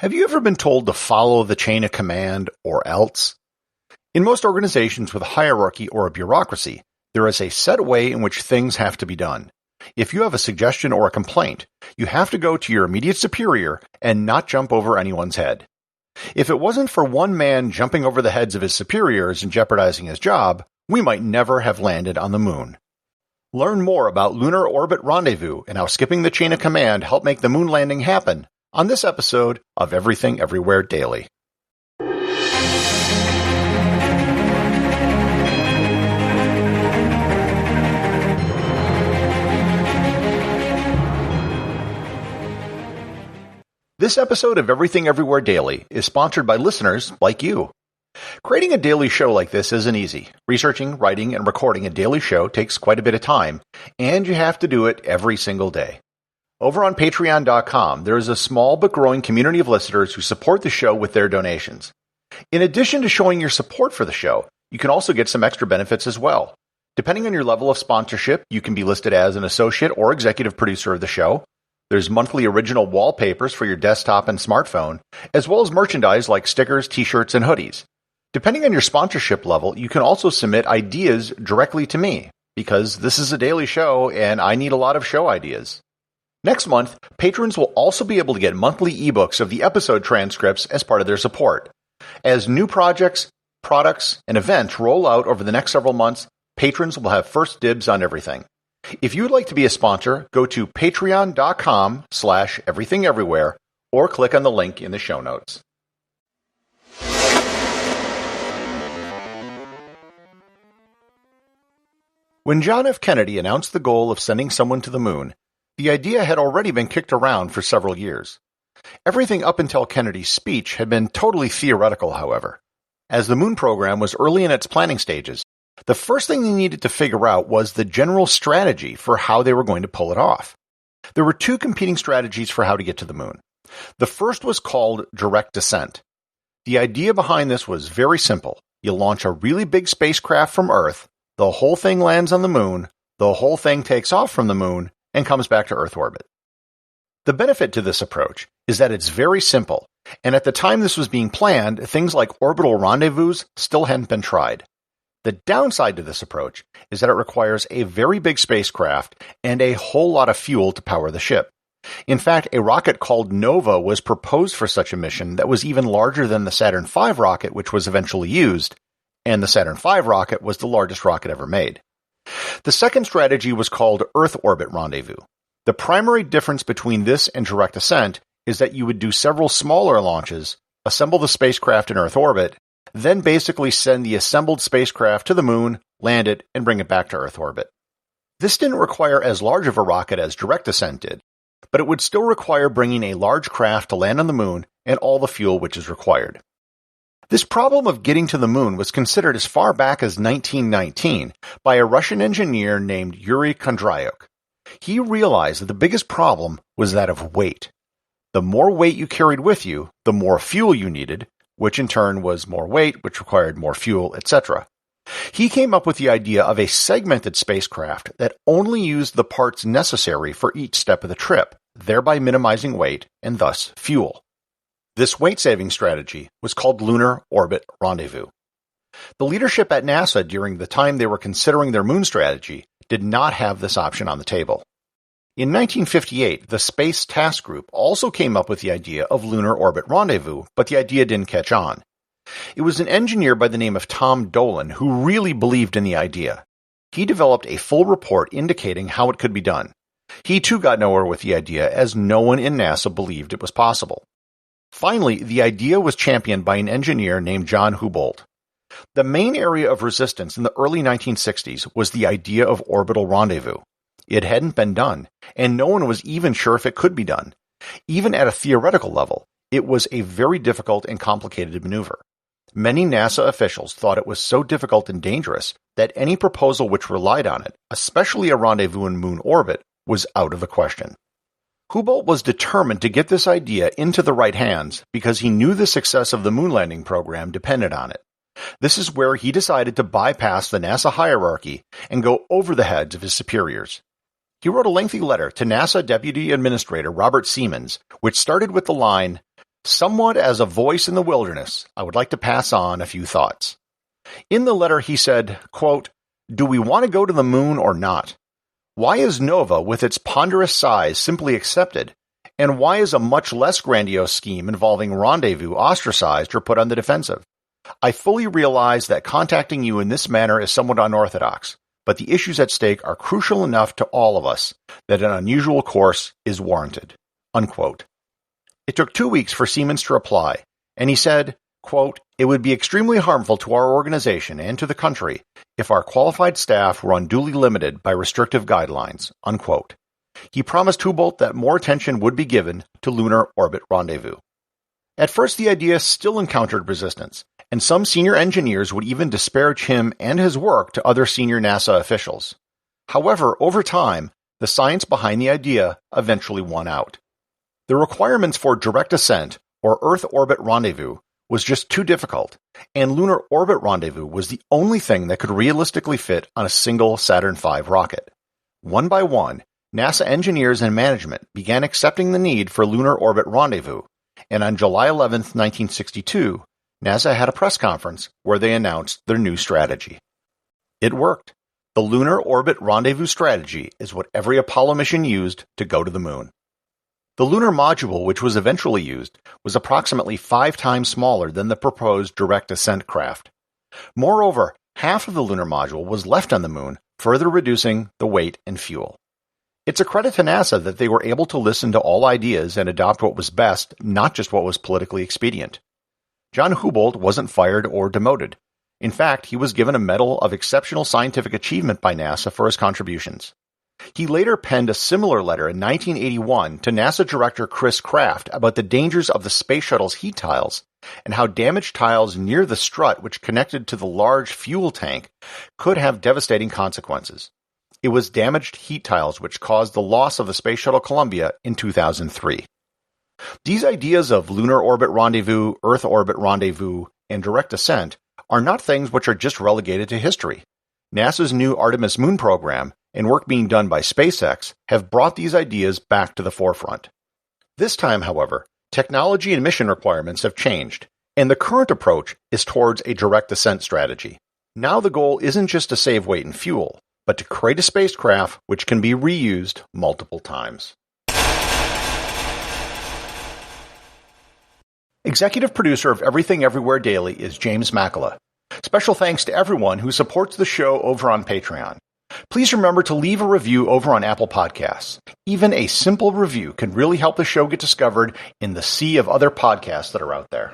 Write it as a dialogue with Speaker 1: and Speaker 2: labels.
Speaker 1: Have you ever been told to follow the chain of command or else? In most organizations with a hierarchy or a bureaucracy, there is a set way in which things have to be done. If you have a suggestion or a complaint, you have to go to your immediate superior and not jump over anyone's head. If it wasn't for one man jumping over the heads of his superiors and jeopardizing his job, we might never have landed on the moon. Learn more about Lunar Orbit Rendezvous and how skipping the chain of command helped make the moon landing happen on this episode of Everything Everywhere Daily. This episode of Everything Everywhere Daily is sponsored by listeners like you. Creating a daily show like this isn't easy. Researching, writing, and recording a daily show takes quite a bit of time, and you have to do it every single day. Over on Patreon.com, there is a small but growing community of listeners who support the show with their donations. In addition to showing your support for the show, you can also get some extra benefits as well. Depending on your level of sponsorship, you can be listed as an associate or executive producer of the show. There's monthly original wallpapers for your desktop and smartphone, as well as merchandise like stickers, t-shirts, and hoodies. Depending on your sponsorship level, you can also submit ideas directly to me, because this is a daily show and I need a lot of show ideas. Next month, patrons will also be able to get monthly ebooks of the episode transcripts as part of their support. As new projects, products, and events roll out over the next several months, patrons will have first dibs on everything. If you would like to be a sponsor, go to patreon.com/everythingeverywhere or click on the link in the show notes. When John F. Kennedy announced the goal of sending someone to the moon, the idea had already been kicked around for several years. Everything up until Kennedy's speech had been totally theoretical, however. As the moon program was early in its planning stages, the first thing they needed to figure out was the general strategy for how they were going to pull it off. There were two competing strategies for how to get to the moon. The first was called direct descent. The idea behind this was very simple. You launch a really big spacecraft from Earth, the whole thing lands on the moon, the whole thing takes off from the moon, and comes back to Earth orbit. The benefit to this approach is that it's very simple, and at the time this was being planned, things like orbital rendezvous still hadn't been tried. The downside to this approach is that it requires a very big spacecraft and a whole lot of fuel to power the ship. In fact, a rocket called Nova was proposed for such a mission that was even larger than the Saturn V rocket, which was eventually used, and the Saturn V rocket was the largest rocket ever made. The second strategy was called Earth Orbit Rendezvous. The primary difference between this and direct descent is that you would do several smaller launches, assemble the spacecraft in Earth orbit, then basically send the assembled spacecraft to the moon, land it, and bring it back to Earth orbit. This didn't require as large of a rocket as direct descent did, but it would still require bringing a large craft to land on the moon and all the fuel which is required. This problem of getting to the moon was considered as far back as 1919 by a Russian engineer named Yuri Kondratyuk. He realized that the biggest problem was that of weight. The more weight you carried with you, the more fuel you needed, which in turn was more weight, which required more fuel, etc. He came up with the idea of a segmented spacecraft that only used the parts necessary for each step of the trip, thereby minimizing weight and thus fuel. This weight-saving strategy was called Lunar Orbit Rendezvous. The leadership at NASA during the time they were considering their moon strategy did not have this option on the table. In 1958, the Space Task Group also came up with the idea of Lunar Orbit Rendezvous, but the idea didn't catch on. It was an engineer by the name of Tom Dolan who really believed in the idea. He developed a full report indicating how it could be done. He too got nowhere with the idea, as no one in NASA believed it was possible. Finally, the idea was championed by an engineer named John Houbolt. The main area of resistance in the early 1960s was the idea of orbital rendezvous. It hadn't been done, and no one was even sure if it could be done. Even at a theoretical level, it was a very difficult and complicated maneuver. Many NASA officials thought it was so difficult and dangerous that any proposal which relied on it, especially a rendezvous in moon orbit, was out of the question. Houbolt was determined to get this idea into the right hands because he knew the success of the moon landing program depended on it. This is where he decided to bypass the NASA hierarchy and go over the heads of his superiors. He wrote a lengthy letter to NASA Deputy Administrator Robert Siemens, which started with the line, Somewhat as a voice in the wilderness, I would like to pass on a few thoughts. In the letter he said, quote, "Do we want to go to the moon or not? Why is Nova, with its ponderous size, simply accepted? And why is a much less grandiose scheme involving Rendezvous ostracized or put on the defensive? I fully realize that contacting you in this manner is somewhat unorthodox, but the issues at stake are crucial enough to all of us that an unusual course is warranted." Unquote. It took 2 weeks for Siemens to reply, and he said, quote, "It would be extremely harmful to our organization and to the country if our qualified staff were unduly limited by restrictive guidelines." Unquote. He promised Hubble that more attention would be given to Lunar Orbit Rendezvous. At first, the idea still encountered resistance, and some senior engineers would even disparage him and his work to other senior NASA officials. However, over time, the science behind the idea eventually won out. The requirements for direct ascent, or Earth Orbit Rendezvous, was just too difficult, and Lunar Orbit Rendezvous was the only thing that could realistically fit on a single Saturn V rocket. One by one, NASA engineers and management began accepting the need for Lunar Orbit Rendezvous, and on July 11, 1962, NASA had a press conference where they announced their new strategy. It worked. The Lunar Orbit Rendezvous strategy is what every Apollo mission used to go to the moon. The lunar module, which was eventually used, was approximately 5 times smaller than the proposed direct ascent craft. Moreover, half of the lunar module was left on the moon, further reducing the weight and fuel. It's a credit to NASA that they were able to listen to all ideas and adopt what was best, not just what was politically expedient. John Hubble wasn't fired or demoted. In fact, he was given a Medal of Exceptional Scientific Achievement by NASA for his contributions. He later penned a similar letter in 1981 to NASA Director Chris Kraft about the dangers of the space shuttle's heat tiles and how damaged tiles near the strut which connected to the large fuel tank could have devastating consequences. It was damaged heat tiles which caused the loss of the Space Shuttle Columbia in 2003. These ideas of Lunar Orbit Rendezvous, Earth Orbit Rendezvous, and direct ascent are not things which are just relegated to history. NASA's new Artemis moon program and work being done by SpaceX have brought these ideas back to the forefront. This time, however, technology and mission requirements have changed, and the current approach is towards a direct ascent strategy. Now the goal isn't just to save weight and fuel, but to create a spacecraft which can be reused multiple times. Executive producer of Everything Everywhere Daily is James Makala. Special thanks to everyone who supports the show over on Patreon. Please remember to leave a review over on Apple Podcasts. Even a simple review can really help the show get discovered in the sea of other podcasts that are out there.